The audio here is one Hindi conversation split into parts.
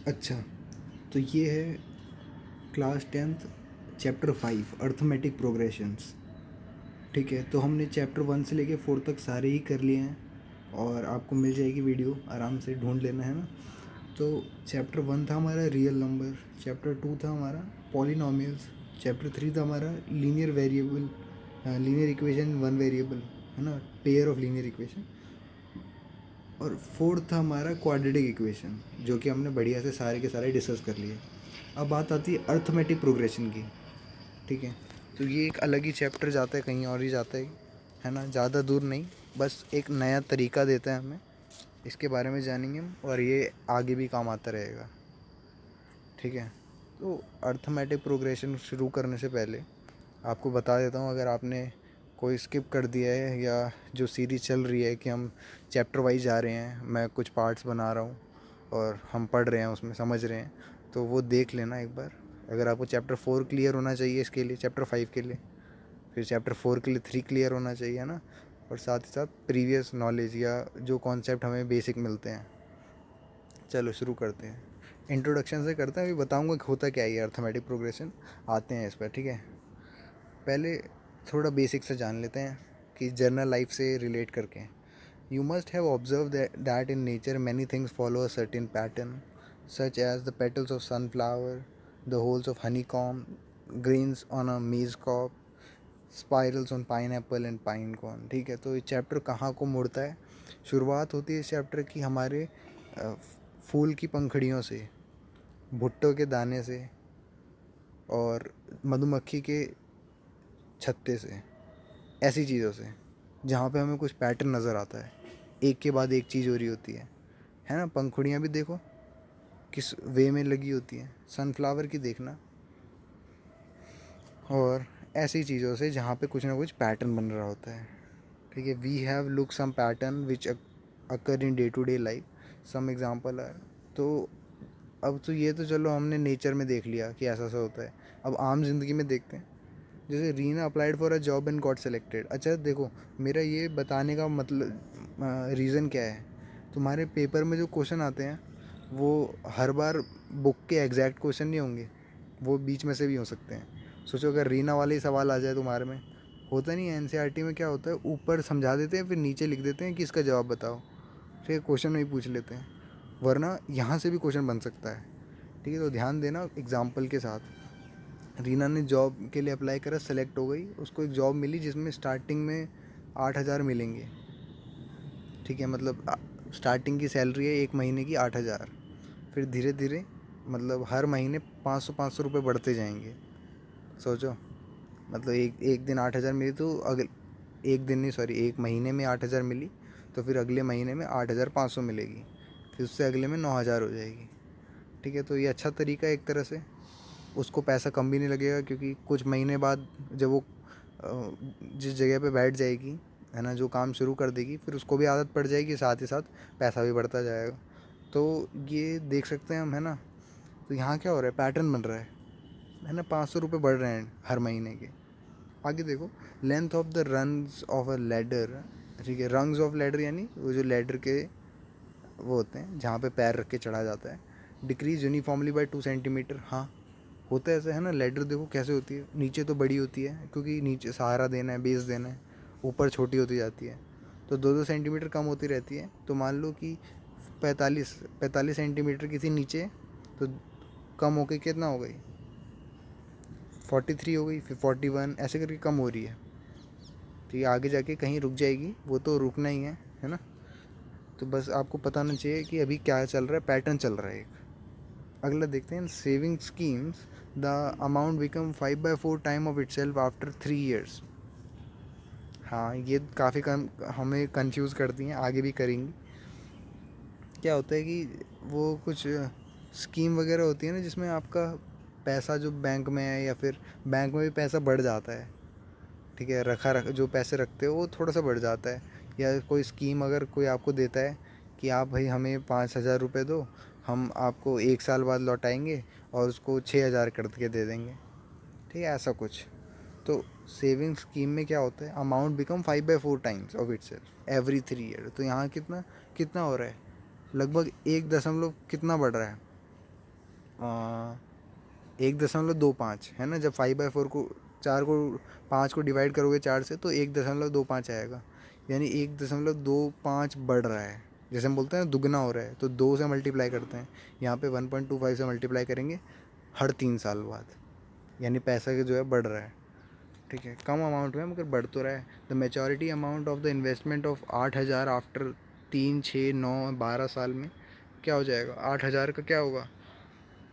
अच्छा, तो ये है class 10th chapter 5 arithmetic progressions. ठीक है, तो हमने चैप्टर 1 से लेके 4 तक सारे ही कर लिए हैं और आपको मिल जाएगी वीडियो, आराम से ढूंढ लेना है ना। तो चैप्टर 1 था हमारा रियल नंबर, चैप्टर 2 था हमारा पॉलिनॉमियल्स, चैप्टर 3 था हमारा linear variable, linear equation one variable, है ना, पेयर ऑफ लीनियर इक्वेशन, और फोर्थ था हमारा क्वाड्रेटिक इक्वेशन, जो कि हमने बढ़िया से सारे के सारे डिस्कस कर लिए। अब बात आती है अर्थमेटिक प्रोग्रेशन की। ठीक है, तो ये एक अलग ही चैप्टर जाता है, कहीं और ही जाता है ना, ज़्यादा दूर नहीं, बस एक नया तरीका देता है हमें, इसके बारे में जानेंगे हम और ये आगे भी काम आता रहेगा। ठीक है, तो अर्थमेटिक प्रोग्रेशन शुरू करने से पहले आपको बता देता हूँ, अगर आपने कोई स्किप कर दिया है या जो सीरीज़ चल रही है कि हम चैप्टर वाइज जा रहे हैं, मैं कुछ पार्ट्स बना रहा हूँ और हम पढ़ रहे हैं, उसमें समझ रहे हैं, तो वो देख लेना एक बार। अगर आपको चैप्टर 4 क्लियर होना चाहिए, इसके लिए चैप्टर 5 के लिए, फिर चैप्टर 4 के लिए 3 क्लियर होना चाहिए, है ना, और साथ ही साथ प्रीवियस नॉलेज या जो कॉन्सेप्ट हमें बेसिक मिलते हैं। चलो शुरू करते हैं, इंट्रोडक्शन से करते हैं, अभी बताऊंगा कि होता क्या है ये अर्थमेटिक प्रोग्रेशन। आते हैं इस पर। ठीक है, पहले थोड़ा बेसिक से जान लेते हैं कि जर्नल लाइफ से रिलेट करके। You must have observe that in nature many things follow a certain pattern, such as the petals of sunflower, the holes of honeycomb, grains on a maize cob, spirals on pineapple and pine cone. ठीक है, तो ये चैप्टर कहाँ को मुड़ता है? शुरुआत होती है इस चैप्टर की हमारे फूल की पंखुड़ियों से, भुट्टो के दाने से और मधुमक्खी के छत्ते से, ऐसी चीज़ों से जहाँ पे हमें कुछ पैटर्न नज़र आता है, एक के बाद एक चीज़ हो रही होती है ना। पंखुड़ियाँ भी देखो किस वे में लगी होती हैं, सनफ्लावर की देखना, और ऐसी चीज़ों से जहाँ पे कुछ ना कुछ पैटर्न बन रहा होता है। ठीक है, we have look some pattern which occur in day to day life, some example are. तो अब तो ये तो चलो हमने नेचर में देख लिया कि ऐसा सा होता है, अब आम जिंदगी में देखते हैं। जैसे Reena applied for a job and got selected. अच्छा देखो, मेरा ये बताने का मतलब रीज़न क्या है, तुम्हारे पेपर में जो क्वेश्चन आते हैं वो हर बार बुक के एग्जैक्ट क्वेश्चन नहीं होंगे, वो बीच में से भी हो सकते हैं। सोचो अगर रीना वाले ही सवाल आ जाए तुम्हारे में, होता नहीं है एनसीईआरटी में क्या होता है, ऊपर समझा देते हैं फिर नीचे लिख देते हैं कि इसका जवाब बताओ, फिर क्वेश्चन में ही पूछ लेते हैं, वरना यहाँ से भी क्वेश्चन बन सकता है। ठीक है, तो ध्यान देना एग्जाम्पल के साथ। रीना ने जॉब के लिए अप्लाई करा, सेलेक्ट हो गई, उसको एक जॉब मिली जिसमें स्टार्टिंग में 8,000 मिलेंगे। ठीक है, मतलब स्टार्टिंग की सैलरी है एक महीने की 8,000, फिर धीरे धीरे मतलब हर महीने 500 रुपये बढ़ते जाएंगे। सोचो, मतलब एक एक दिन 8,000 मिली तो अगले एक दिन नहीं, सॉरी, एक महीने में 8,000 मिली, तो फिर अगले महीने में 8,500 मिलेगी, फिर उससे अगले में 9,000 हो जाएगी। ठीक है, तो ये अच्छा तरीका है एक तरह से, उसको पैसा कम भी नहीं लगेगा, क्योंकि कुछ महीने बाद जब वो जिस जगह पे बैठ जाएगी, है ना, जो काम शुरू कर देगी, फिर उसको भी आदत पड़ जाएगी, साथ ही साथ पैसा भी बढ़ता जाएगा। तो ये देख सकते हैं हम, है ना। तो यहाँ क्या हो रहा है, पैटर्न बन रहा है ना, 500 रुपये बढ़ रहे हैं हर महीने के। आगे देखो, length of the rungs of a ladder. ठीक है, रंग्स ऑफ लैडर यानी वो जो लैडर के वो होते हैं जहाँ पे पैर रख के चढ़ा जाता है, डिक्रीज यूनिफॉर्मली बाय 2 सेंटीमीटर। हाँ, होता है ऐसा, है ना। लेडर देखो कैसे होती है, नीचे तो बड़ी होती है क्योंकि नीचे सहारा देना है, बेस देना है, ऊपर छोटी होती जाती है, तो 2-2 सेंटीमीटर कम होती रहती है। तो मान लो कि 45 सेंटीमीटर की थी नीचे, तो कम हो गई, कितना हो गई, 43 हो गई, फिर 41, ऐसे करके कम हो रही है। तो ये आगे जाके कहीं रुक जाएगी, वो तो रुकना ही है ना। तो बस आपको पता होना चाहिए कि अभी क्या चल रहा है, पैटर्न चल रहा है एक। अगला देखते हैं, saving schemes, the amount become 5/4 time of itself after 3 years। हाँ, ये काफ़ी कम हमें कंफ्यूज करती हैं, आगे भी करेंगी। क्या होता है कि वो कुछ स्कीम वगैरह होती है ना, जिसमें आपका पैसा जो बैंक में है, या फिर बैंक में भी पैसा बढ़ जाता है। ठीक है, जो पैसे रखते हो वो थोड़ा सा बढ़ जाता है, या कोई स्कीम अगर कोई आपको देता है कि आप भाई हमें 5,000 रुपये दो, हम आपको 1 साल बाद लौटाएंगे और उसको 6,000 करके दे देंगे। ठीक है, ऐसा कुछ। तो सेविंग स्कीम में क्या होता है, amount become 5/4 times of it self every 3 year। तो यहाँ कितना कितना हो रहा है, लगभग 1 दशमलव कितना बढ़ रहा है, 1.25 है ना, जब 5/4 को 4 को 5 को डिवाइड करोगे 4 से तो 1.25 आएगा, यानी 1.25 बढ़ रहा है। जैसे हम बोलते हैं ना दुगना हो रहा है, तो 2 से मल्टीप्लाई करते हैं, यहाँ पे 1.25 से मल्टीप्लाई करेंगे हर 3 साल बाद, यानी पैसा का जो है बढ़ रहा है। ठीक है, कम अमाउंट में मगर बढ़ तो रहा है। The maturity amount of the investment of 8,000 after 3, 6, 9, 12 साल में क्या हो जाएगा, 8,000 का क्या होगा,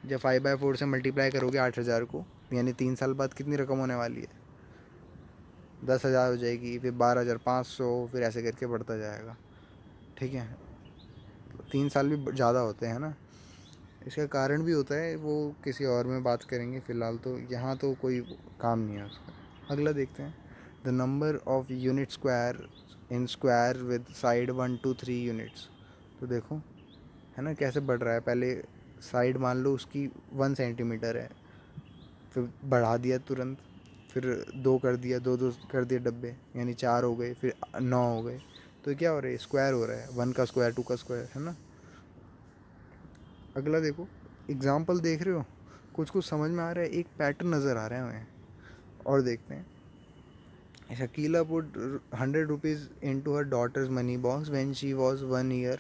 जब 5/4 से मल्टीप्लाई करोगे 8,000 को, यानी 3 साल बाद कितनी रकम होने वाली है, 10,000 हो जाएगी, फिर 12,500, फिर ऐसे करके बढ़ता जाएगा। ठीक है, 3 साल भी ज़्यादा होते हैं ना। इसका कारण भी होता है, वो किसी और में बात करेंगे, फ़िलहाल तो यहाँ तो कोई काम नहीं है उसका। अगला देखते हैं, the number of unit square in square with side 1 to 3 units. तो देखो है ना कैसे बढ़ रहा है, पहले साइड मान लो उसकी 1 सेंटीमीटर है, फिर बढ़ा दिया तुरंत, फिर 2 कर दिया, 2 कर दिए डब्बे, यानी 4 हो गए, फिर 9 हो गए, तो क्या हो रहा है, स्क्वायर हो रहा है, 1 का स्क्वायर 2 का स्क्वायर, है ना। अगला देखो, एग्जाम्पल देख रहे हो, कुछ कुछ समझ में आ रहा है, एक पैटर्न नज़र आ रहा है हमें। और देखते हैं, Shakeela put 100 rupees into her daughter's money box when she was 1 year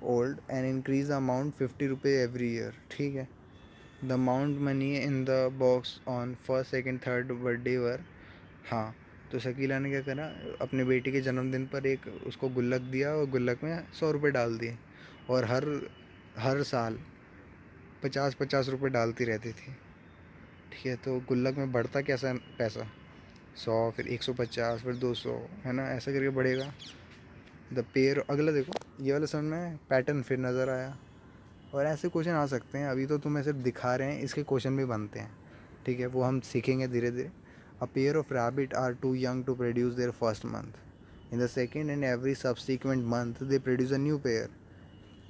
old and increase the amount 50 रुपये every year। ठीक है, the amount money in the box on first second third birthday were. हाँ, तो शकीला ने क्या करा, अपने बेटी के जन्मदिन पर एक उसको गुल्लक दिया और गुल्लक में 100 रुपये डाल दिए, और हर हर साल 50-50 रुपये डालती रहती थी। ठीक है, तो गुल्लक में बढ़ता कैसा पैसा, 100, फिर 150, फिर 200, है ना, ऐसा करके बढ़ेगा। द पेयर, अगला देखो, ये वाला समझ में पैटर्न फिर नज़र आया। और ऐसे क्वेश्चन आ सकते हैं, अभी तो तुम्हें सिर्फ दिखा रहे हैं, इसके क्वेश्चन भी बनते हैं। ठीक है, वो हम सीखेंगे धीरे धीरे। A pair of rabbit are too young to produce their first month, in the second and every subsequent month they produce a new pair.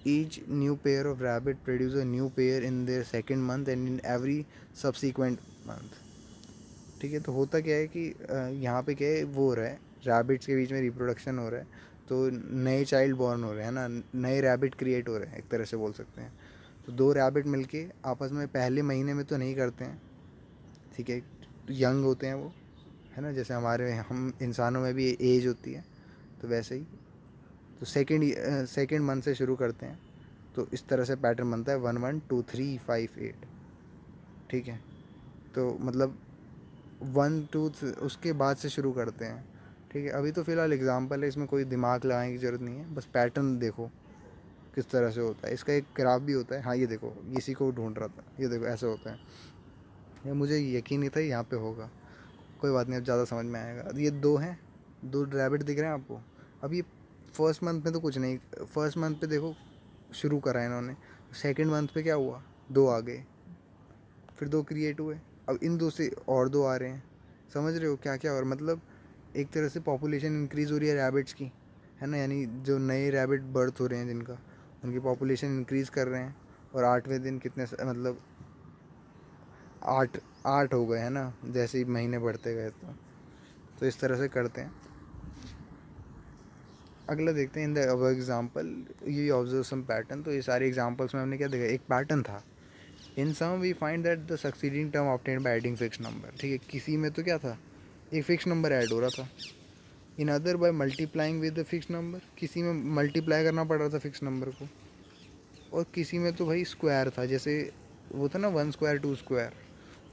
Each new pair of rabbit produce a new pair in their second month and in every subsequent month. ठीक है, तो होता क्या है कि यहाँ पे क्या है, वो हो रहा है, रैबिट्स के बीच में रिप्रोडक्शन हो रहा है, तो नए चाइल्ड बॉर्न हो रहे हैं ना, नए रैबिट क्रिएट हो रहे हैं, एक तरह से बोल सकते हैं। तो 2 रैबिट मिलके आपस में पहले महीने में तो नहीं करते हैं। ठीक है, यंग होते हैं वो, है ना, जैसे हमारे हम इंसानों में भी एज होती है, तो वैसे ही। तो सेकेंड मंथ से शुरू करते हैं, तो इस तरह से पैटर्न बनता है 1 1 2 3 5 8। ठीक है, तो मतलब 1 2 उसके बाद से शुरू करते हैं। ठीक है, अभी तो फ़िलहाल एग्जांपल है, इसमें कोई दिमाग लगाने की ज़रूरत नहीं है, बस पैटर्न देखो किस तरह से होता है। इसका एक ग्राफ भी होता है, हाँ ये देखो, इसी को ढूंढ रहा था, ये देखो ऐसे होता है। ये मुझे यकीन नहीं था यहाँ पे होगा, कोई बात नहीं, अब ज़्यादा समझ में आएगा। ये 2 हैं, 2 रैबिट दिख रहे हैं आपको। अब ये फर्स्ट मंथ में तो कुछ नहीं, फर्स्ट मंथ पे देखो शुरू करा है इन्होंने, सेकेंड मंथ पे क्या हुआ, 2 आ गए, फिर 2 क्रिएट हुए, अब इन 2 से और 2 आ रहे हैं। समझ रहे हो क्या क्या, और मतलब एक तरह से पॉपुलेशन इंक्रीज़ हो रही है रैबिट्स की, है ना, यानी जो नए रैबिट बर्थ हो रहे हैं जिनका, उनकी पॉपुलेशन इंक्रीज़ कर रहे हैं। और 8वें दिन कितने मतलब 8 8 हो गए, है ना, जैसे ही महीने बढ़ते गए, तो इस तरह से करते हैं। अगला देखते हैं, in the above example you observe some pattern. तो ये सारे एग्जांपल्स में हमने क्या देखा, एक पैटर्न था। In some we find that the succeeding term obtained by adding fix number. ठीक है, किसी में तो क्या था, एक फिक्स नंबर ऐड हो रहा था। In other by multiplying with the fix number, किसी में मल्टीप्लाई करना पड़ रहा था फिक्स नंबर को। और किसी में तो भाई स्क्वायर था, जैसे वो था ना 1 स्क्वायर 2 स्क्वायर,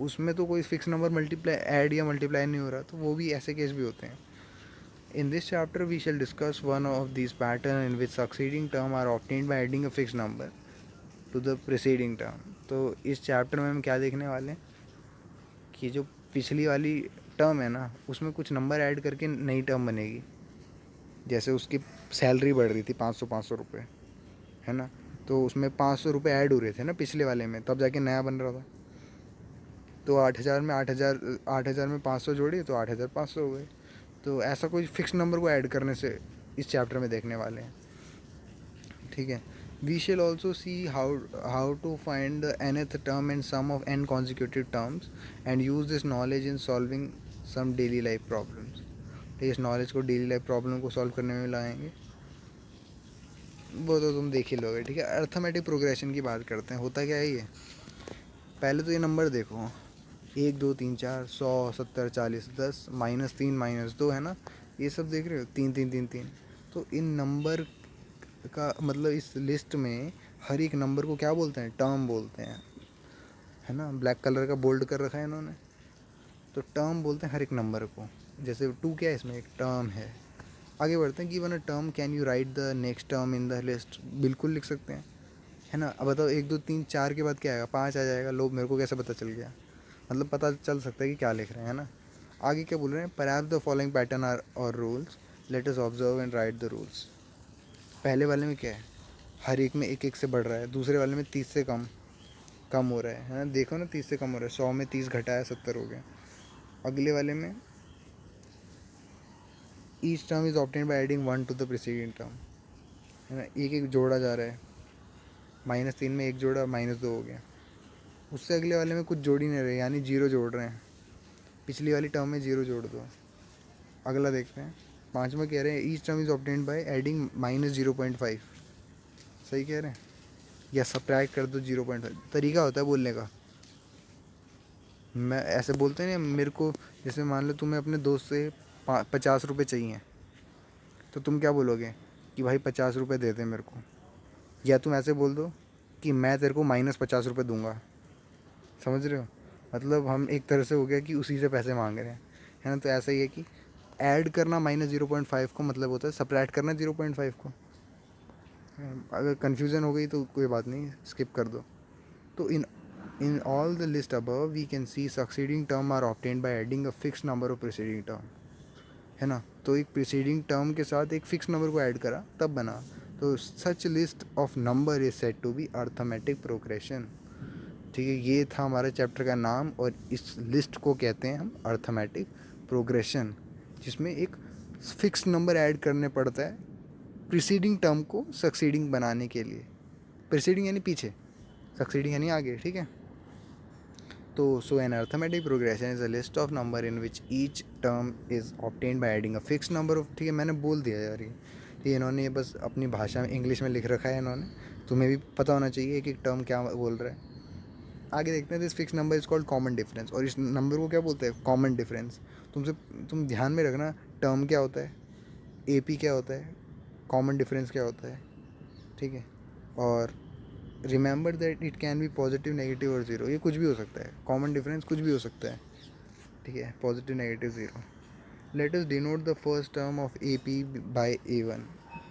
उसमें तो कोई फिक्स नंबर मल्टीप्लाई ऐड या मल्टीप्लाई नहीं हो रहा, तो वो भी ऐसे केस भी होते हैं। In this chapter, we shall discuss one of these patterns in which succeeding term are obtained by adding a fixed number to the preceding term। तो इस चैप्टर में हम क्या देखने वाले हैं कि जो पिछली वाली टर्म है ना, उसमें कुछ नंबर ऐड करके नई टर्म बनेगी। जैसे उसकी सैलरी बढ़ रही थी 500 रुपये, है ना, तो उसमें 500 रुपये ऐड हो रहे थे ना पिछले वाले में, तब जाके नया बन रहा था। तो 8,000 में 8,000 में 500 जोड़ी, तो 8,500 हो गए। तो ऐसा कोई फिक्स नंबर को ऐड करने से इस चैप्टर में देखने वाले हैं। ठीक है, we shall also see how to find the nth term and sum of n consecutive terms and use this knowledge in solving some daily life problems. ठीक है, इस नॉलेज को डेली लाइफ प्रॉब्लम को सॉल्व करने में लगाएंगे, वो तो तुम देख ही लोगे। ठीक है, अर्थमेटिक प्रोग्रेशन की बात करते हैं, होता क्या है ये, पहले तो ये नंबर देखो, 1 2 3 4 100 70 40 10 -3 -2 है ना, ये सब देख रहे हो, 3 3 3 3। तो इन नंबर का मतलब इस लिस्ट में हर एक नंबर को क्या बोलते हैं, टर्म बोलते हैं, है ना। ब्लैक कलर का बोल्ड कर रखा है इन्होंने, तो टर्म बोलते हैं हर एक नंबर को। जैसे 2 क्या है, इसमें एक टर्म है। आगे बढ़ते हैं, given a term can you right the next term in the list, बिल्कुल लिख सकते हैं, है ना। अब बताओ 1 2 3 4 के बाद क्या आएगा, 5 आ जाएगा। लो, मेरे को कैसे पता चल गया, मतलब पता चल सकता है कि क्या लिख रहे हैं, है ना। आगे क्या बोल रहे हैं, perhaps the following pattern are और rules, let us observe and write the rules. पहले वाले में क्या है, हर एक में 1 1 से बढ़ रहा है, दूसरे वाले में 30 से कम कम हो रहा है ना। देखो ना, 30 से कम हो रहा है, 100 में 30 घटाया 70 हो गया। अगले वाले में each term is obtained by adding 1 to the preceding term, है ना। एक एक जोड़ा जा रहा है, -3 में 1 जोड़ा, -2 हो गया। उससे अगले वाले में कुछ जोड़ ही नहीं रहे, यानी 0 जोड़ रहे हैं, पिछली वाली टर्म में 0 जोड़ दो। अगला देखते हैं, 5वां कह रहे हैं each term is obtained by adding -0.5, सही कह रहे हैं, या सब्ट्रैक्ट कर दो 0.5। तरीका होता है बोलने का, मैं ऐसे बोलते हैं ना मेरे को, जैसे मान लो तुम्हें अपने दोस्त से 50 रुपये चाहिए, तो तुम क्या बोलोगे कि भाई 50 रुपये दे दे मेरे को, या तुम ऐसे बोल दो कि मैं तेरे को -50 रुपये दूंगा। समझ रहे हो, मतलब हम एक तरह से हो गया कि उसी से पैसे मांग रहे हैं, है ना। तो ऐसा ही है कि ऐड करना -0.5 को मतलब होता है सब्ट्रैक्ट करना 0.5 को। अगर कन्फ्यूज़न हो गई तो कोई बात नहीं, स्किप कर दो। तो in all the list above we can see succeeding term are obtained by adding a fix number of preceding term, है ना। तो एक प्रीसीडिंग टर्म के साथ एक फिक्स नंबर को ऐड करा तब बना। तो such list of number is said to be arithmetic progression. ठीक है, ये था हमारे चैप्टर का नाम, और इस लिस्ट को कहते हैं हम अर्थमेटिक प्रोग्रेशन, जिसमें एक फिक्स नंबर ऐड करने पड़ता है प्रीसीडिंग टर्म को सक्सीडिंग बनाने के लिए। प्रीसीडिंग यानी पीछे, सक्सीडिंग यानी आगे, ठीक है। तो so an arithmetic progression is a list of number in which each term is obtained by adding a fix number of, ठीक है, मैंने बोल दिया यार ये, ठीक है। इन्होंने ये बस अपनी भाषा में इंग्लिश में लिख रखा है इन्होंने, तुम्हें भी पता होना चाहिए कि टर्म क्या बोल रहा है। आगे देखते हैं, this fix number is called common difference, और इस नंबर को क्या बोलते हैं, कॉमन डिफरेंस। तुम ध्यान में रखना, टर्म क्या होता है, एपी क्या होता है, कॉमन डिफरेंस क्या होता है, ठीक है। और remember that it can be positive, negative और ज़ीरो, ये कुछ भी हो सकता है, कॉमन डिफरेंस कुछ भी हो सकता है, ठीक है, positive negative zero. Let us denote the first term of A P by A1,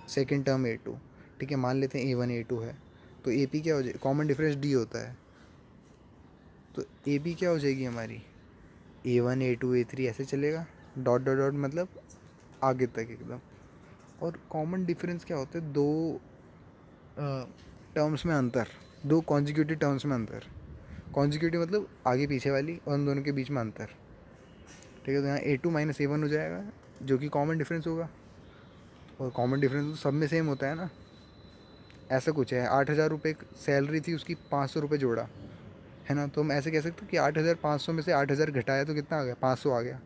second term A2, ठीक है। मान लेते हैं A1 A2 है, तो ए पी क्या हो जाए, कॉमन डिफरेंस डी होता है, तो ए पी क्या हो जाएगी हमारी, A1 A2 A3 ऐसे चलेगा, डॉट डॉट डॉट मतलब आगे तक एकदम। और कॉमन डिफरेंस क्या होता है, दो टर्म्स में अंतर, दो कॉन्जिक्यूटिव टर्म्स में अंतर। कॉन्जिक्यूटिव मतलब आगे पीछे वाली, और उन दोनों के बीच में अंतर, ठीक है। तो यहाँ A2 - A1 हो जाएगा, जो कि कॉमन डिफरेंस होगा, और कॉमन डिफरेंस तो सब में सेम होता है ना। ऐसा कुछ है, 8,000 रुपये सैलरी थी उसकी, 500 रुपये जोड़ा, है ना। तो हम ऐसे कह सकते हो कि 8,500 में से 8,000 घटाया तो कितना आ गया, 500 आ गया।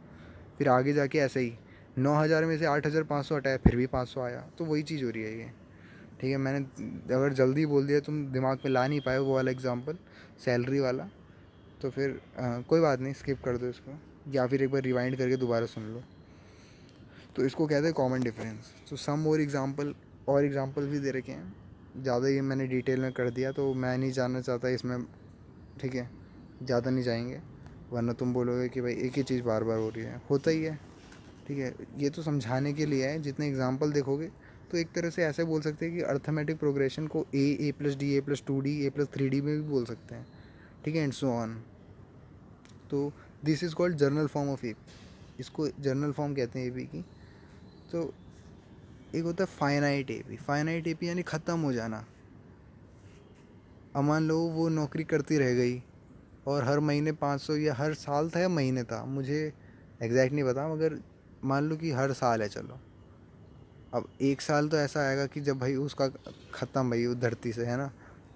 फिर आगे जाके ऐसे ही 9,000 में से 8,500 हटाया, फिर भी 500 आया। तो वही चीज़ हो रही है ये, ठीक है। मैंने अगर जल्दी बोल दिया, तुम दिमाग में ला नहीं पाए वो वाला एग्जांपल सैलरी वाला, तो फिर कोई बात नहीं, स्किप कर दो इसको, या फिर एक बार रिवाइंड करके दोबारा सुन लो। तो इसको कहते हैं कॉमन डिफरेंस। तो सम और एग्जांपल भी दे रखे हैं, ज़्यादा ये मैंने डिटेल में कर दिया, तो मैं नहीं जानना चाहता इसमें, ठीक है, ज़्यादा नहीं जाएंगे, वरना तुम बोलोगे कि भाई एक ही चीज़ बार बार हो रही है, होता ही है, ठीक है। ये तो समझाने के लिए है, जितने एग्जांपल देखोगे तो एक तरह से ऐसे बोल सकते हैं कि अर्थमेटिक प्रोग्रेशन को A+D A+2D A+3D में भी बोल सकते हैं, ठीक है, एंड सो ऑन। तो this is called general form of A, इसको जर्नल फॉर्म कहते हैं ए पी की। तो एक होता है finite A P, finite A P यानी ख़त्म हो जाना। अब मान लो वो नौकरी करती रह गई, और हर महीने 500, या हर साल था या महीने था, मुझे एग्जैक्ट नहीं पता, मगर मान लो कि हर साल है, चलो। अब 1 साल तो ऐसा आएगा कि जब भाई उसका ख़त्म, भाई वो धरती से, है ना।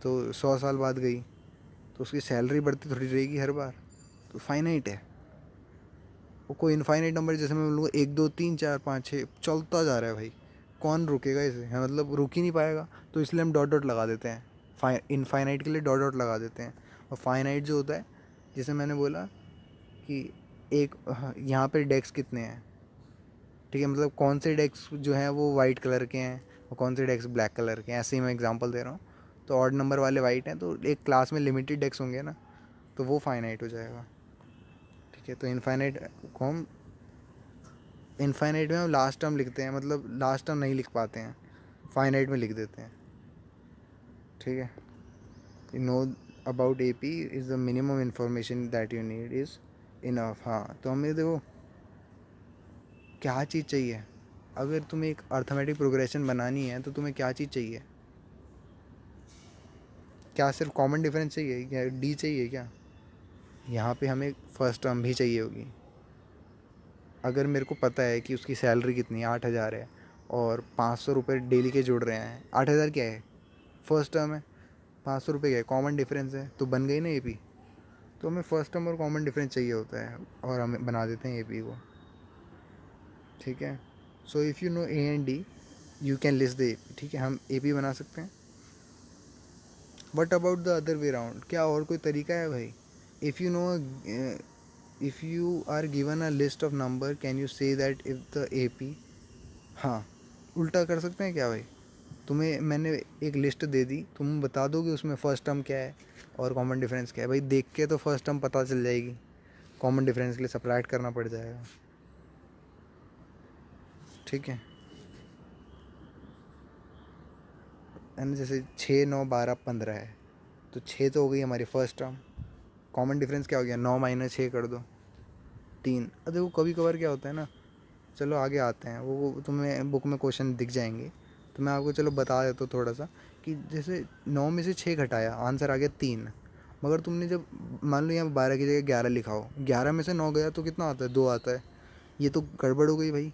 तो 100 साल बाद गई, तो उसकी सैलरी बढ़ती थोड़ी रहेगी हर बार, तो फाइनाइट है वो। कोई इनफाइनाइट नंबर, जैसे मैं बोलूँगा 1 2 3 4 5 6 चलता जा रहा है भाई, कौन रुकेगा इसे, है, मतलब रुक ही नहीं पाएगा। तो इसलिए हम डॉट डॉट लगा देते हैं, इनफाइनाइट के लिए डॉट डॉट लगा देते हैं। और फाइनाइट जो होता है, जैसे मैंने बोला कि एक यहाँ पे डेक्स कितने हैं, ठीक है, मतलब कौन से डेक्स जो हैं वो वाइट कलर के हैं और कौन से डेक्स ब्लैक कलर के हैं, ऐसे ही मैं एग्जांपल दे रहा हूँ। तो ऑड नंबर वाले वाइट हैं, तो एक क्लास में लिमिटेड डेक्स होंगे ना, तो वो फाइनाइट हो जाएगा, ठीक है। तो इनफाइनाइट को हम, इनफाइनाइट में हम लास्ट टर्म लिखते हैं, मतलब लास्ट टर्म नहीं लिख पाते हैं, फाइनाइट में लिख देते हैं, ठीक है। You know about A P is the minimum information that you need is enough. हाँ, तो हमें देखो क्या चीज़ चाहिए, अगर तुम्हें एक अर्थमेटिक प्रोग्रेशन बनानी है तो तुम्हें क्या चीज़ चाहिए, क्या सिर्फ कॉमन डिफरेंस चाहिए, क्या डी चाहिए क्या? यहाँ पे हमें फर्स्ट टर्म भी चाहिए होगी। अगर मेरे को पता है कि उसकी सैलरी कितनी है, 8,000 है, और 500 रुपये डेली के जुड़ रहे हैं, 8,000 क्या है, फर्स्ट टर्म है, 500 रुपये क्या है, कॉमन डिफरेंस है, तो बन गई ना ए पी। तो हमें फर्स्ट टर्म और कॉमन डिफरेंस चाहिए होता है, और हमें बना देते हैं ए पी को, ठीक है। So if you know a and d you can list the A P, ठीक है, हम ए पी बना सकते हैं। But about the other way round, क्या और कोई तरीका है भाई? If you know, if you are given a list of number can you say that if the A P, हाँ, उल्टा कर सकते हैं क्या भाई? तुम्हें मैंने एक लिस्ट दे दी, तुम बता दोगे उसमें फर्स्ट टर्म क्या है और कॉमन डिफरेंस क्या है? भाई देख के तो फर्स्ट टर्म पता चल जाएगी, कॉमन डिफरेंस के लिए सब्ट्रैक्ट करना पड़ जाएगा, ठीक है। यानी जैसे 6, 9, 12, 15 है, तो 6 तो हो गई हमारी फर्स्ट टर्म, कॉमन डिफरेंस क्या हो गया, 9 माइनस 6 कर दो, 3। अब देखो कभी कभार क्या होता है ना, चलो आगे आते हैं, वो तुम्हें बुक में क्वेश्चन दिख जाएंगे, तो मैं आपको चलो बता देता हूँ थोड़ा सा, कि जैसे 9 में से 6 घटाया, आंसर आ गया 3, मगर तुमने जब मान लो यहाँ 12 की जगह 11 लिखा हो, 11 में से 9 गया तो कितना आता है, 2 आता है, ये तो गड़बड़ हो गई भाई,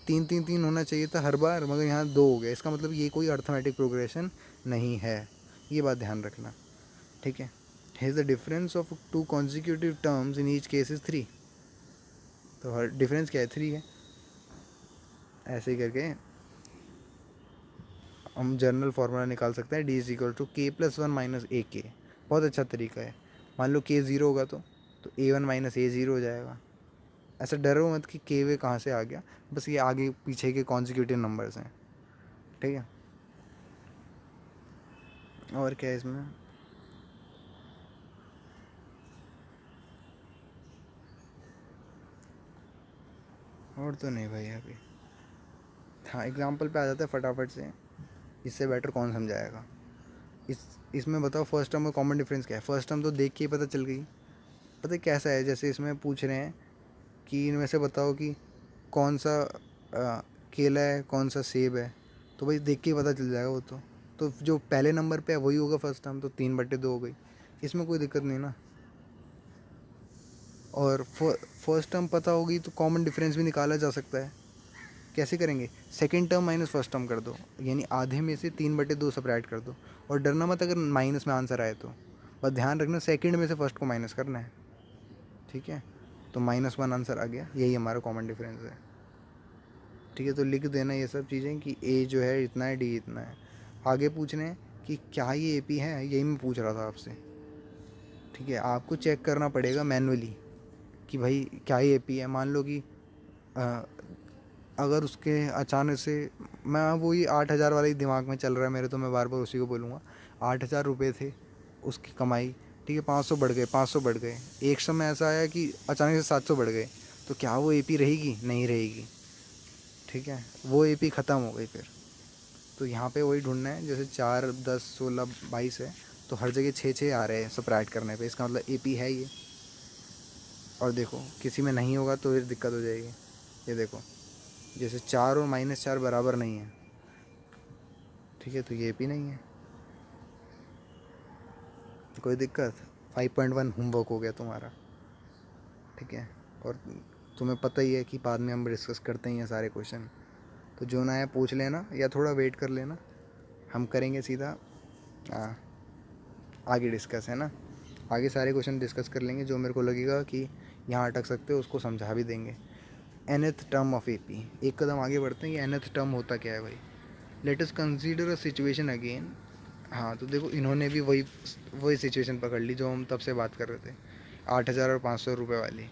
3 3 3 होना चाहिए था हर बार, मगर यहाँ 2 हो गया, इसका मतलब ये कोई अर्थमेटिक प्रोग्रेशन नहीं है, ये बात ध्यान रखना, ठीक है। Hedge the difference of 2 consecutive terms in each case is 3, तो हर डिफरेंस क्या है, 3 है। ऐसे ही करके हम जनरल फार्मूला निकाल सकते हैं, डी इज इक्वल टू के प्लस 1 माइनस ए के, बहुत अच्छा तरीका है। मान लो के ज़ीरो होगा तो ए 1 माइनस ए ज़ीरो हो जाएगा। ऐसा डरो मत कि के वे कहाँ से आ गया, बस ये आगे पीछे के कॉन्जिक्यूटिव नंबर्स हैं, ठीक है। और क्या है इसमें, और तो नहीं भाई अभी। हाँ, एग्जाम्पल पे आ जाता है फटाफट से, इससे बेटर कौन समझाएगा। इसमें बताओ फर्स्ट टर्म और कॉमन डिफरेंस क्या है। फर्स्ट टर्म तो देख के ही पता चल गई, पता है कैसा है, जैसे इसमें पूछ रहे हैं कि इनमें से बताओ कि कौन सा केला है, कौन सा सेब है, तो भाई देख के ही पता चल जाएगा वो तो जो पहले नंबर पे है वही होगा फर्स्ट टर्म, तो 3/2 हो गई, इसमें कोई दिक्कत नहीं ना। और फर्स्ट टर्म पता होगी तो कॉमन डिफरेंस भी निकाला जा सकता है। कैसे करेंगे, second term minus first term कर दो, यानी आधे में से 3/2 सपरेट कर दो, और डरना मत अगर माइनस में आंसर आए तो, बस ध्यान रखना सेकेंड में से फर्स्ट को माइनस करना है, ठीक है। तो -1 आंसर आ गया, यही हमारा कॉमन डिफरेंस है, ठीक है। तो लिख देना ये सब चीज़ें कि ए जो है इतना है, डी इतना है। आगे पूछ रहे हैं कि क्या ये ए पी है, यही मैं पूछ रहा था आपसे, ठीक है। आपको चेक करना पड़ेगा मैनुअली कि भाई क्या ये ए पी है। मान लो कि अगर उसके अचानक से, मैं वही 8,000 वाला ही दिमाग में चल रहा है मेरे, तो मैं बार बार उसी को बोलूँगा। 8,000 रुपये थे उसकी कमाई, ठीक है, 500 बढ़ गए, 500 बढ़ गए, एक समय ऐसा आया कि अचानक से 700 बढ़ गए, तो क्या वो ए पी रहेगी, नहीं रहेगी, ठीक है, वो ए पी ख़त्म हो गई फिर। तो यहाँ पे वही ढूंढना है, जैसे 4, 10, 16, 22 है, तो हर जगह 6 6 आ रहे हैं सब्ट्रैक्ट करने पे, इसका मतलब ए पी है ये। और देखो किसी में नहीं होगा तो फिर दिक्कत हो जाएगी। ये देखो जैसे 4 और -4 बराबर नहीं है, ठीक है, तो ये भी नहीं है, कोई दिक्कत। 5.1 होमवर्क हो गया तुम्हारा, ठीक है। और तुम्हें पता ही है कि बाद में हम डिस्कस करते ही हैं सारे क्वेश्चन, तो जो ना है पूछ लेना या थोड़ा वेट कर लेना, हम करेंगे सीधा आगे डिस्कस, है ना। आगे सारे क्वेश्चन डिस्कस कर लेंगे, जो मेरे को लगेगा कि यहाँ अटक सकते हो उसको समझा भी देंगे। nth term of A P, एक कदम आगे बढ़ते हैं कि nth टर्म होता क्या है भाई। Let us consider a situation again, हाँ, तो देखो इन्होंने भी वही वही सिचुएशन पकड़ ली जो हम तब से बात कर रहे थे, 8,000 और 500 रुपये वाली।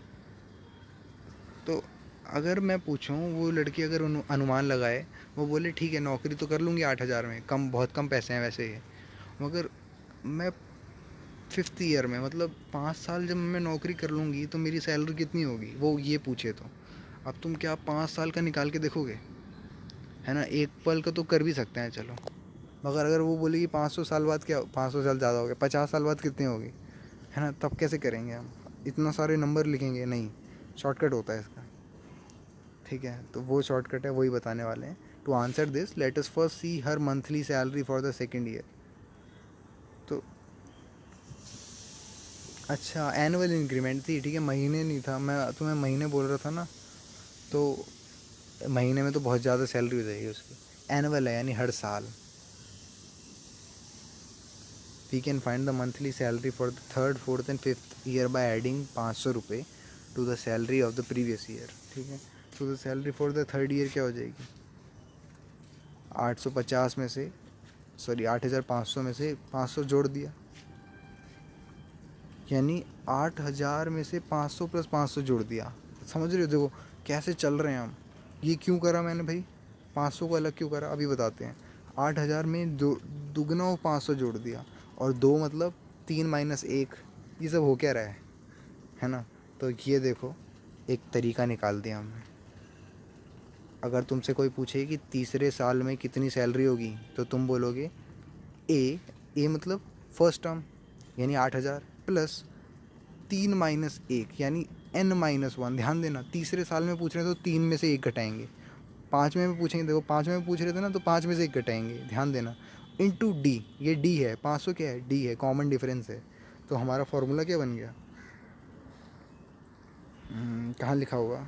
तो अगर मैं पूछूं, वो लड़की अगर अनुमान लगाए, वो बोले ठीक है नौकरी तो कर लूँगी 8,000 में, कम बहुत कम पैसे हैं वैसे ही, मगर मैं 5th ईयर में, मतलब 5 साल जब मैं नौकरी कर लूँगी तो मेरी सैलरी कितनी होगी, वो ये पूछे तो अब तुम क्या 5 साल का निकाल के देखोगे, है ना? एक पल का तो कर भी सकते हैं चलो, मगर अगर वो बोलेगी 500 साल बाद, क्या 500 साल ज़्यादा हो गया, 50 साल बाद कितनी होगी, है ना? तब कैसे करेंगे हम, इतना सारे नंबर लिखेंगे नहीं, शॉर्टकट होता है इसका। ठीक है, तो वो शॉर्टकट है, वही बताने वाले हैं। To answer this let us first see her monthly salary for the 2nd year. तो अच्छा, एनुअल इंक्रीमेंट थी, ठीक है, महीने नहीं था, मैं तुम्हें महीने बोल रहा था ना, तो महीने में तो बहुत ज़्यादा सैलरी हो जाएगी उसकी, एनुअल है यानी हर साल। We can find the monthly salary for the 3rd, 4th and 5th year by adding 500 रुपये to the salary of the previous year. ठीक है, तो the salary for the 3rd year क्या हो जाएगी, 850 में से, सॉरी 8,500 में से 500 जोड़ दिया, यानी 8,000 में से 500 प्लस 500 जोड़ दिया। समझ रहे हो, देखो कैसे चल रहे हैं हम। ये क्यों करा मैंने भाई, 500 को अलग क्यों करा अभी बताते हैं। 8,000 में दो दुगना वो 500 जोड़ दिया, और 2 मतलब 3 माइनस 1, ये सब हो क्या रहा है ना? तो ये देखो एक तरीका निकाल दिया हमने। अगर तुमसे कोई पूछे कि तीसरे साल में कितनी सैलरी होगी, तो तुम बोलोगे ए मतलब फर्स्ट टर्म यानी 8,000 प्लस 3 - 1 यानी n-1। ध्यान देना, तीसरे साल में पूछ रहे हैं तो 3 में से 1 घटाएंगे, 5वें में पूछेंगे, देखो 5वें में पूछ रहे थे ना, तो 5 में से 1 घटाएंगे, ध्यान देना, इंटू डी। ये डी है, 500 क्या है, डी है, कॉमन डिफरेंस है। तो हमारा फॉर्मूला क्या बन गया, कहाँ लिखा हुआ,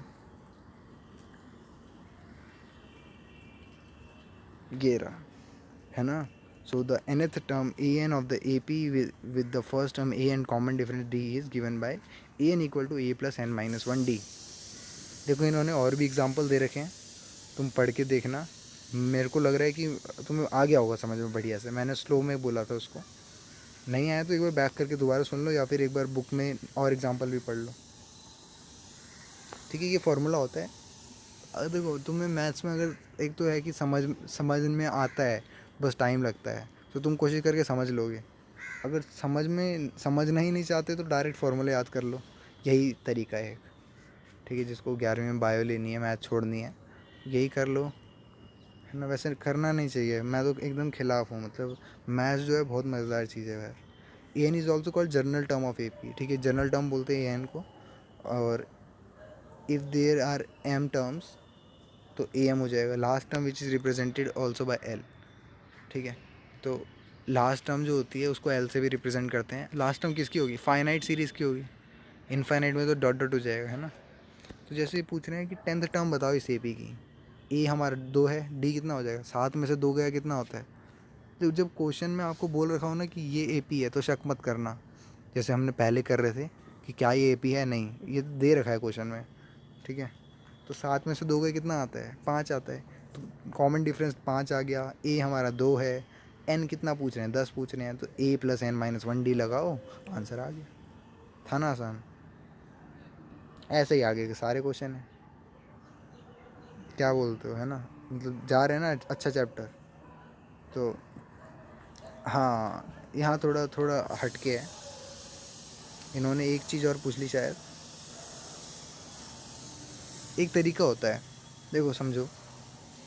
ये रहा, है ना? So the nth term an of the AP with the first term a and common difference d is given by an equal to a plus n-1d। देखो इन्होंने और भी एग्जांपल दे रखे हैं, तुम पढ़ के देखना। मेरे को लग रहा है कि तुम्हें आ गया होगा समझ में बढ़िया से, मैंने स्लो में बोला था उसको, नहीं आया तो एक बार बैक करके दोबारा सुन लो, या फिर एक बार बुक में और एग्जांपल भी पढ़ लो। ठीक है, ये फार्मूला होता है। अगर देखो तुम्हें मैथ्स में अगर एक तो है कि समझ में आता है, बस टाइम लगता है, तो तुम कोशिश करके समझ लोगे। अगर समझना ही नहीं चाहते तो डायरेक्ट फार्मूला याद कर लो, यही तरीका है। ठीक है, जिसको 11वीं में बायो लेनी है, मैथ छोड़नी है, यही कर लो, है ना? वैसे करना नहीं चाहिए, मैं तो एकदम खिलाफ हूँ, मतलब मैथ्स जो है बहुत मज़ेदार चीज़ है यार। N is also called general term of AP. ठीक है, जनरल टर्म बोलते हैं एन को, और if there are m terms तो ए एम हो जाएगा, last term which is represented also by l. ठीक है, तो लास्ट टर्म जो होती है उसको एल से भी रिप्रेजेंट करते हैं। लास्ट टर्म किसकी होगी, फाइनाइट सीरीज़ की होगी, इनफाइनाइट में तो डॉट डॉट हो जाएगा, है ना? तो जैसे पूछ रहे हैं कि 10th टर्म बताओ इस ए पी की, ए हमारा 2 है, डी कितना हो जाएगा, 7 में से 2 गया कितना होता है। तो जब क्वेश्चन में आपको बोल रखा हो ना कि ये ए पी है, तो शक मत करना, जैसे हमने पहले कर रहे थे कि क्या ये ए पी है, नहीं, ये दे रखा है क्वेश्चन में। ठीक है, तो 7 में से 2 गए कितना आता है, 5 आता है, तो कॉमन डिफरेंस 5 आ गया। ए हमारा 2 है, एन कितना पूछ रहे हैं, 10 पूछ रहे हैं, तो ए प्लस n-1d लगाओ, आंसर आ गया। था ना आसान? ऐसे ही आगे के सारे क्वेश्चन हैं, क्या बोलते हो, है ना? मतलब जा रहे हैं ना, अच्छा चैप्टर। तो हाँ, यहाँ थोड़ा थोड़ा हटके है, इन्होंने एक चीज़ और पूछ ली शायद। एक तरीका होता है, देखो समझो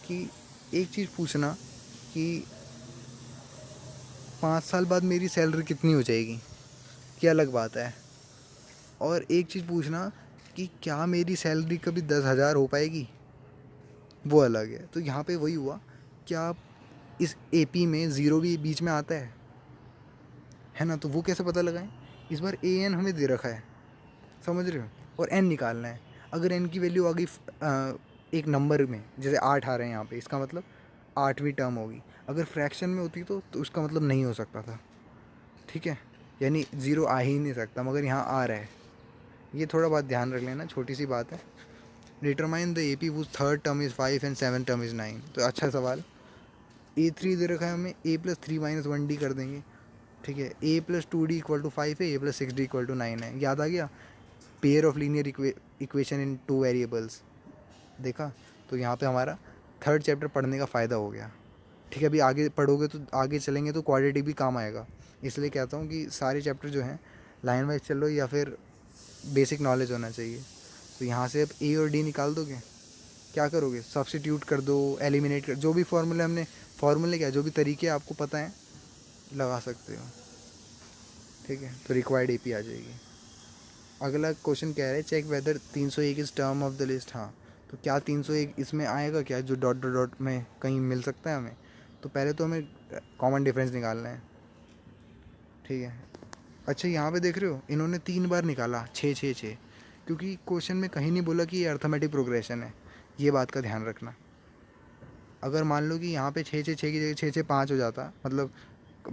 कि एक चीज़ पूछना कि 5 साल बाद मेरी सैलरी कितनी हो जाएगी, क्या अलग बात है, और एक चीज़ पूछना कि क्या मेरी सैलरी कभी 10,000 हो पाएगी, वो अलग है। तो यहाँ पे वही हुआ, क्या इस एपी में ज़ीरो भी बीच में आता है ना? तो वो कैसे पता लगाएं, इस बार ए एन हमें दे रखा है, समझ रहे हो, और एन निकालना है। अगर एन की वैल्यू आ गई एक नंबर में, जैसे 8 आ रहे हैं यहाँ पे, इसका मतलब 8वीं टर्म होगी। अगर फ्रैक्शन में होती तो उसका मतलब नहीं हो सकता था। ठीक है, यानी ज़ीरो आ ही नहीं सकता, मगर यहाँ आ रहा है, ये थोड़ा बात ध्यान रख लेना, छोटी सी बात है। Determine the A P was 3rd term is 5 and 7th term is 9। तो अच्छा सवाल, A3 दे रखा है हमें, a+3 - 1d कर देंगे, ठीक है। a+2d = 5 है, a+6d = 9 है, याद आ गया। Pair of linear equation in 2 variables, देखा। तो यहाँ पे हमारा थर्ड चैप्टर पढ़ने का फ़ायदा हो गया, ठीक है। अभी आगे पढ़ोगे तो आगे चलेंगे तो क्वाड्रेटिक भी काम आएगा, इसलिए कहता हूँ कि सारे चैप्टर जो हैं लाइन वाइज चल लो, या फिर बेसिक नॉलेज होना चाहिए। तो यहाँ से अब ए और डी निकाल दोगे, क्या करोगे, सब्स्टिट्यूट कर दो, एलिमिनेट कर, जो भी फार्मूले हमने, फार्मूले क्या, जो भी तरीके आपको पता है लगा सकते हो, ठीक है। तो रिक्वायर्ड एपी आ जाएगी। अगला क्वेश्चन कह रहा है check whether 301 is term of the list. हाँ, तो क्या 301 इसमें आएगा क्या, जो डॉट डॉट डॉट में कहीं मिल सकता है हमें। तो पहले तो हमें कॉमन डिफरेंस निकालना है, ठीक है। अच्छा, यहाँ पे देख रहे हो इन्होंने 3 बार निकाला 6 6 6, क्योंकि क्वेश्चन में कहीं नहीं बोला कि ये अर्थमेटिक प्रोग्रेशन है, ये बात का ध्यान रखना। अगर मान लो कि यहाँ पे 6 6 6 की जगह 6 6 5 हो जाता, मतलब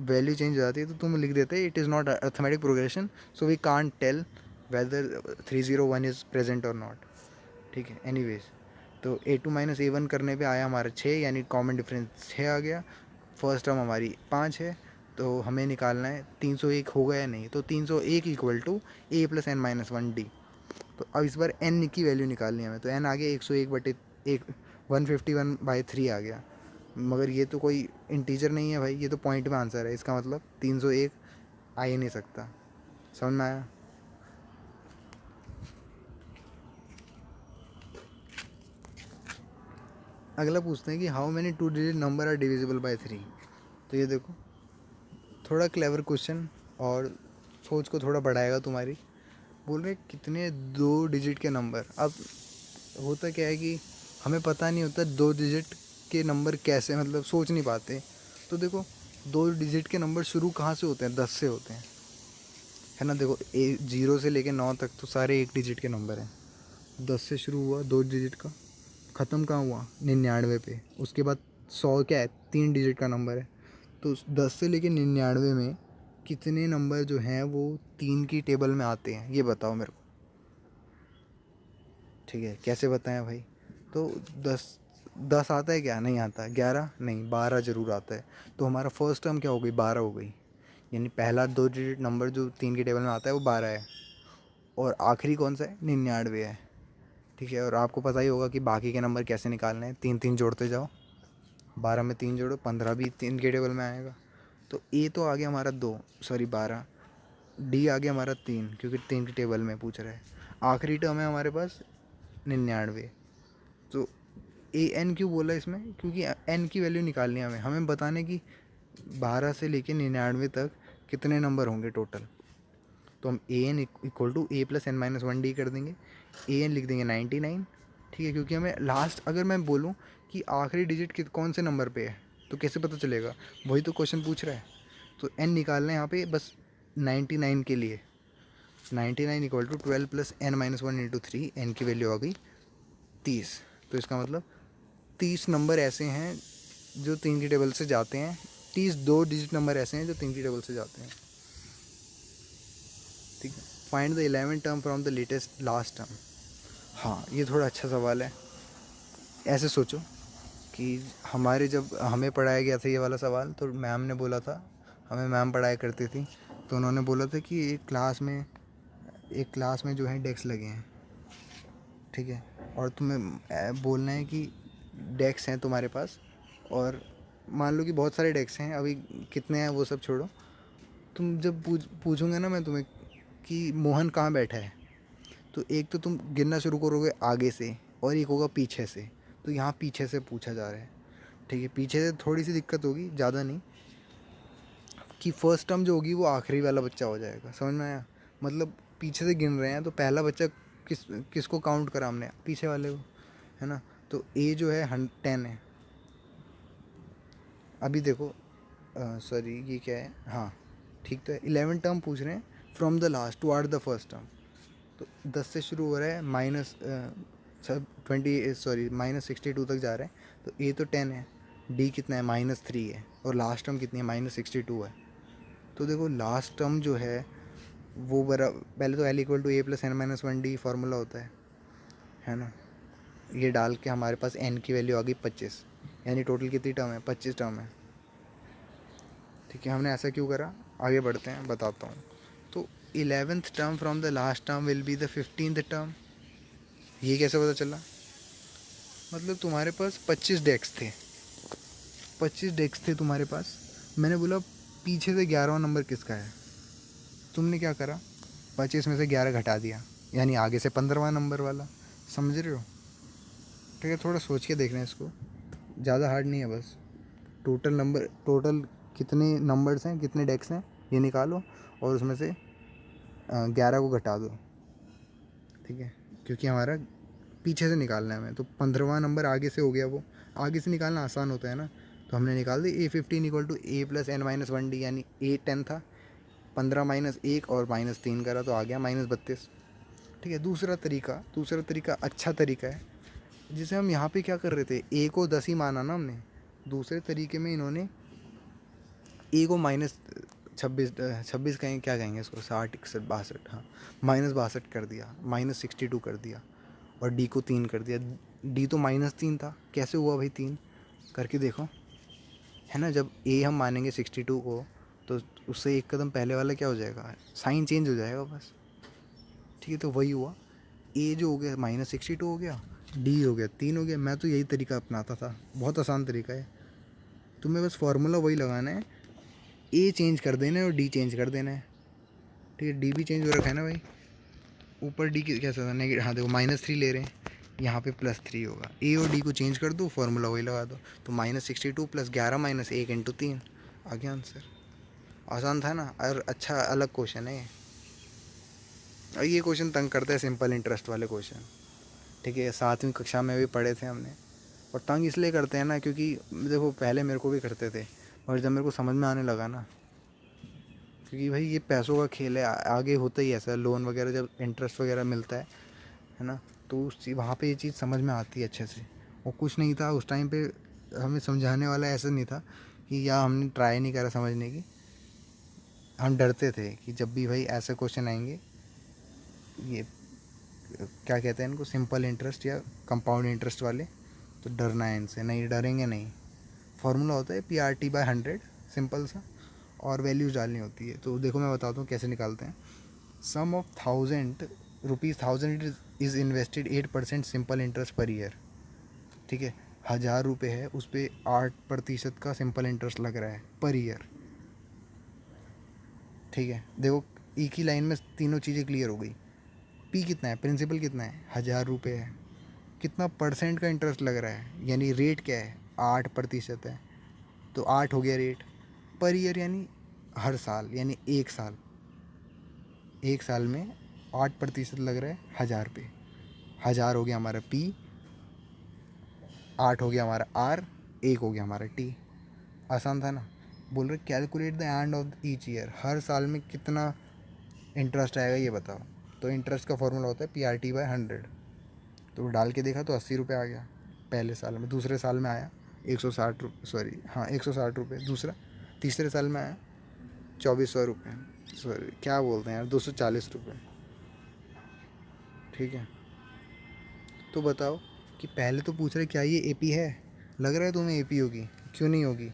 वैल्यू चेंज हो जाती है, तो तुम लिख देते it is not arithmetic progression, so we can't tell whether 301 is present और नॉट, ठीक है। एनीवेज, तो a2 - a1 करने पे आया हमारा 6, यानी कॉमन डिफरेंस 6 आ गया। फर्स्ट टर्म हमारी 5 है, तो हमें निकालना है 301 होगा या नहीं। तो 301 = a + n - 1d। तो अब इस बार n की वैल्यू निकालनी है हमें, तो n आ गया 101/151/3 आ गया। मगर ये तो कोई इंटीजर नहीं है भाई, ये तो पॉइंट में आंसर है, इसका मतलब 301 आ ही नहीं सकता। समझ में आया। अगला पूछते हैं कि how many 2 digit number are divisible by 3। तो ये देखो, थोड़ा क्लेवर क्वेश्चन और सोच को थोड़ा बढ़ाएगा तुम्हारी। बोल रहे कितने 2 डिजिट के नंबर। अब होता क्या है कि हमें पता नहीं होता 2 डिजिट के नंबर कैसे, मतलब सोच नहीं पाते। तो देखो, 2 डिजिट के नंबर शुरू कहाँ से होते हैं, 10 से होते हैं, है ना। देखो 0 से लेके 9 तक तो सारे 1 डिजिट के नंबर हैं। 10 से शुरू हुआ 2 डिजिट का, ख़त्म कहाँ हुआ 99 पे। उसके बाद 100 क्या है, 3 डिजिट का नंबर है। तो 10 से लेके 99 में कितने नंबर जो हैं वो 3 की टेबल में आते हैं, ये बताओ मेरे को, ठीक है। कैसे बताएं भाई। तो 10 आता है क्या, नहीं आता। 11 नहीं, 12 ज़रूर आता है। तो हमारा फर्स्ट टर्म क्या हो गई, 12 हो गई, यानी पहला 2 डिजिट नंबर जो 3 की टेबल में आता है वो 12 है। और आखिरी कौन सा है, 99 है, ठीक है। और आपको पता ही होगा कि बाकी के नंबर कैसे निकालने हैं, 3 3 जोड़ते जाओ, 12 में 3 जोड़ो, 15 भी 3 के टेबल में आएगा। तो ए तो आ गया हमारा 2, सॉरी 12। डी आ गया हमारा 3, क्योंकि 3 की टेबल में पूछ रहा है। आखिरी टर्म है हमारे पास 99। तो ए एन क्यों बोला इसमें, क्योंकि एन की वैल्यू निकालनी है हमें, हमें बताने की 12 से लेके 99 तक कितने नंबर होंगे टोटल। तो हम A N equal to a + n - 1d कर देंगे। ए एन लिख देंगे 99, ठीक है। क्योंकि हमें लास्ट, अगर मैं बोलूँ कि आखिरी डिजिट कौन से नंबर पे है, तो कैसे पता चलेगा, वही तो क्वेश्चन पूछ रहा है। तो एन निकालना है यहाँ पे बस 99 के लिए। 99 = 12 + n - 1 × 3, एन की वैल्यू आ गई 30। तो इसका मतलब 30 नंबर ऐसे हैं जो 3 की टेबल से जाते हैं, 30 2 डिजिट नंबर ऐसे हैं जो 3 की टेबल से जाते हैं, ठीक है। Find the 11th term from the latest last term. हाँ, ये थोड़ा अच्छा सवाल है। ऐसे सोचो कि हमारे, जब हमें पढ़ाया गया था ये वाला सवाल, तो मैम ने बोला था, हमें मैम पढ़ाया करती थी, तो उन्होंने बोला था कि एक क्लास में जो है डेस्क लगे हैं, ठीक है। और तुम्हें बोलना है कि डेस्क हैं तुम्हारे पास, और मान लो कि बहुत सारे डेस्क हैं, अभी कितने हैं वो सब छोड़ो। तुम जब पूछूंगा ना मैं तुम्हें कि मोहन कहाँ बैठा है, तो एक तो तुम गिनना शुरू करोगे आगे से, और एक होगा पीछे से। तो यहाँ पीछे से पूछा जा रहा है, ठीक है। पीछे से थोड़ी सी दिक्कत होगी, ज़्यादा नहीं, कि फर्स्ट टर्म जो होगी वो आखिरी वाला बच्चा हो जाएगा। समझ में आया। मतलब पीछे से गिन रहे हैं, तो पहला बच्चा किसको काउंट करा हमने, पीछे वाले को, है ना। तो ए जो है 10 है। अभी देखो, सॉरी ये क्या है, हाँ ठीक तो है। 11 टर्म पूछ रहे हैं from the last toward the first term. तो 10 से शुरू हो रहा है, माइनस सब 20, सॉरी -62 तक जा रहा है। तो ए तो 10 है, डी कितना है -3 है, और लास्ट टर्म कितनी है -62 है। तो देखो लास्ट टर्म जो है वो पहले तो L = a + n - 1d formula होता है ना। ये डाल के हमारे पास n की वैल्यू आ गई 25। यानी टोटल कितनी टर्म है, 25 टर्म है। ठीक है, हमने ऐसा क्यों करा, आगे बढ़ते हैं, बताता हूँ। तो 11th term from the last term will be the 15th term. ये कैसे पता चला, मतलब तुम्हारे पास 25 डेक्स थे, 25 डेक्स थे तुम्हारे पास। मैंने बोला पीछे से 11वां नंबर किसका है, तुमने क्या करा, 25 में से 11 घटा दिया, यानी आगे से 15वां नंबर वाला। समझ रहे हो? ठीक है, थोड़ा सोच के देखना है इसको, ज़्यादा हार्ड नहीं है। बस टोटल कितने नंबर्स हैं, कितने डेक्स हैं, ये निकालो और उसमें से 11 को घटा दो। ठीक है, क्योंकि हमारा पीछे से निकालना है हमें, तो 15वां नंबर आगे से हो गया, वो आगे से निकालना आसान होता है ना। तो हमने निकाल दी A15 = A+n-1d, यानी A10 था, 15 माइनस 1 और -3 करा तो आ गया -32। ठीक है, दूसरा तरीका अच्छा तरीका है, जिसे हम यहाँ पे क्या कर रहे थे, A को 10 ही माना ना हमने। दूसरे तरीके में इन्होंने A को -26 कहेंगे, क्या कहेंगे इसको, 60 61 62, हाँ, -62 कर दिया, -62 कर दिया, और D को 3 कर दिया। D तो -3 था, कैसे हुआ भाई 3, करके देखो, है ना। जब A हम मानेंगे 62 को, तो उससे एक कदम पहले वाला क्या हो जाएगा, साइन चेंज हो जाएगा बस। ठीक है, तो वही हुआ, A जो हो गया -62 हो गया, D हो गया 3 हो गया। मैं तो यही तरीका अपनाता था, बहुत आसान तरीका है। तुम्हें बस फार्मूला वही लगाना है, A चेंज कर देना है और D चेंज कर देना है। ठीक है, D भी चेंज हो रखा है ना भाई, ऊपर D कैसा था, नेगेटिव, हाँ देखो -3 ले रहे हैं, यहाँ पे +3 होगा। A और D को चेंज कर दो, फार्मूला वही लगा दो, तो -62 + 11 - 1 × 3 आ गया आंसर। आसान था ना, और अच्छा अलग क्वेश्चन है ये। और ये क्वेश्चन तंग करता है, सिंपल इंटरेस्ट वाले क्वेश्चन। ठीक है, 7वीं कक्षा में भी पढ़े थे हमने, और तंग इसलिए करते हैं ना, क्योंकि देखो पहले मेरे को भी करते थे, और जब मेरे को समझ में आने लगा ना, क्योंकि भाई ये पैसों का खेल है, आगे होता ही ऐसा, लोन वगैरह जब इंटरेस्ट वगैरह मिलता है ना, तो उस चीज़ वहाँ पे ये चीज़ समझ में आती है अच्छे से। और कुछ नहीं था उस टाइम पे, हमें समझाने वाला ऐसा नहीं था कि, या हमने ट्राई नहीं करा समझने की, हम डरते थे कि जब भी भाई ऐसे क्वेश्चन आएंगे, ये क्या कहते हैं इनको, सिंपल इंटरेस्ट या कंपाउंड इंटरेस्ट वाले, तो डरना है इनसे, नहीं डरेंगे नहीं। फार्मूला होता है PRT/100, सिंपल सा, और वैल्यूज़ डालनी होती है। तो देखो मैं बताता हूँ कैसे निकालते हैं। Sum of 1000 is invested 8% simple interest पर ईयर। ठीक है, 1000 रुपये है, उस पर 8% का सिंपल इंटरेस्ट लग रहा है पर ईयर। ठीक है, देखो एक ही लाइन में तीनों चीज़ें क्लियर हो गई। पी कितना है, प्रिंसिपल कितना है, 1000 रुपये है, कितना परसेंट का इंटरेस्ट लग रहा है, यानी रेट क्या है, 8% है, तो 8 हो गया रेट। पर ईयर यानी हर साल, यानी एक साल में 8% लग रहा है 1000 पे। 1000 हो गया हमारा P, 8 हो गया हमारा R, 1 हो गया हमारा T। आसान था ना। बोल रहे calculate the end of each year, हर साल में कितना इंटरेस्ट आएगा ये बताओ। तो इंटरेस्ट का फॉर्मूला होता है PRT/100। तो डाल के देखा तो 80 रुपये आ गया पहले साल में। दूसरे साल में आया 160 रुपये, सॉरी हाँ 160 रुपये। तीसरे साल में आया 2400 रुपये, सॉरी क्या बोलते हैं यार, 240 रुपये। ठीक है, तो बताओ कि पहले तो पूछ रहे क्या ये AP है, लग रहा है तुम्हें AP होगी, क्यों नहीं होगी,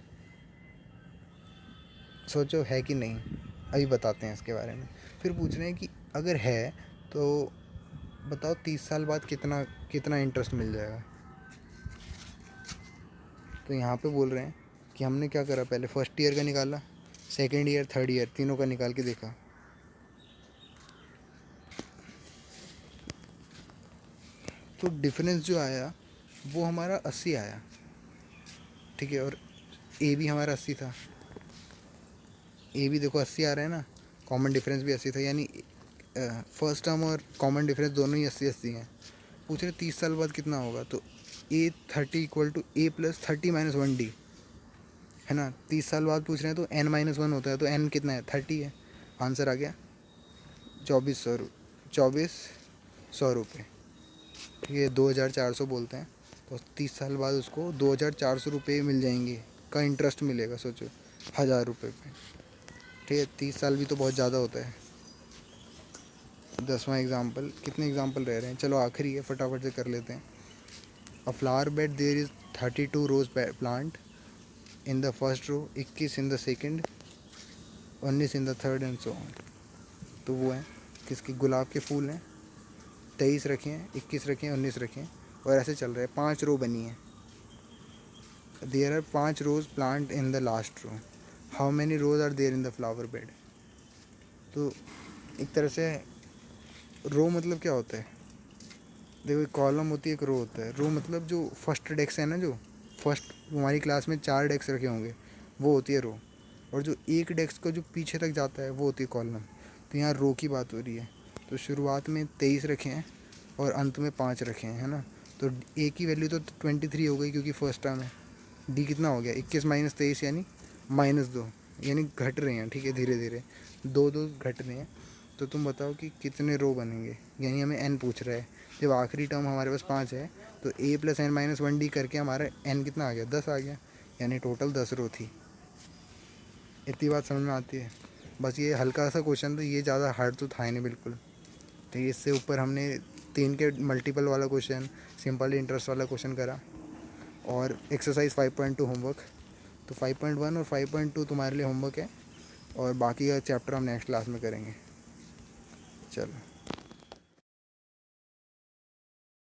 सोचो है कि नहीं, अभी बताते हैं इसके बारे में। फिर पूछ रहे हैं कि अगर है तो बताओ 30 साल बाद कितना कितना इंटरेस्ट मिल जाएगा। तो यहाँ पे बोल रहे हैं कि हमने क्या करा, पहले फर्स्ट ईयर का निकाला, सेकेंड ईयर, थर्ड ईयर, तीनों का निकाल के देखा। तो डिफरेंस जो आया वो हमारा 80 आया। ठीक है, और A भी हमारा 80 था, A भी देखो 80 आ रहा है ना, कॉमन डिफरेंस भी 80 था, यानी फर्स्ट टर्म और कॉमन डिफरेंस दोनों ही 80 हैं। पूछ रहे 30 साल बाद कितना होगा, तो A30 = A+30 - 1D, है ना। 30 साल बाद पूछ रहे हैं तो n-1 होता है, तो n कितना है, 30 है। आंसर आ गया 2400 रुपये। ठीक है, 2400 बोलते हैं, तो 30 साल बाद उसको 2400 रुपये मिल जाएंगे का इंटरेस्ट मिलेगा, सोचो 1000 रुपये पे। ठीक है, 30 साल भी तो बहुत ज़्यादा होता है। 10वां एग्ज़ाम्पल, कितने एग्ज़ाम्पल रह रहे हैं, चलो आखिरी है, फटाफट से कर लेते हैं। A flower bed there is 32 rose plant in the first row, 21 in the second, 19 in the third and so on. तो वो है किसके, गुलाब के फूल हैं, 23 रखे हैं, 21 रखे हैं, 19 रखे हैं, और ऐसे चल रहा है। 5 रो बनी है। There are 5 rose plant in the last row, how many rose are there in the flower bed. तो एक तरह से रो मतलब क्या होता है, देखो एक कॉलम होती है, एक रो होता है। रो मतलब जो फर्स्ट डेस्क है ना, जो फर्स्ट हमारी क्लास में 4 डेस्क रखे होंगे, वो होती है रो। और जो एक डेस्क का जो पीछे तक जाता है वो होती है कॉलम। तो यहाँ रो की बात हो रही है। तो शुरुआत में 23 रखे हैं और अंत में 5 रखे हैं, है ना। तो ए की वैल्यू तो 23 हो गई क्योंकि फर्स्ट टर्म है। डी कितना हो गया, 21 माइनस 23 यानी -2, यानी घट रहे हैं, ठीक है, धीरे धीरे 2 घट रहे हैं। तो तुम बताओ कि कितने रो बनेंगे, यानी हमें एन पूछ रहा है। जब आखिरी टर्म हमारे पास 5 है तो ए प्लस एन माइनस 1 डी करके हमारा एन कितना आ गया, 10 आ गया, यानी टोटल 10 रो थी। इतनी बात समझ में आती है। बस ये हल्का सा क्वेश्चन था, ये ज़्यादा हार्ड तो था ही नहीं बिल्कुल। तो इससे ऊपर हमने 3 के मल्टीपल वाला क्वेश्चन, सिंपल इंटरेस्ट वाला क्वेश्चन करा, और एक्सरसाइज 5.2 होमवर्क। तो 5.1 और 5.2 तुम्हारे लिए होमवर्क है, और बाकी का चैप्टर हम नेक्स्ट क्लास में करेंगे। चलो।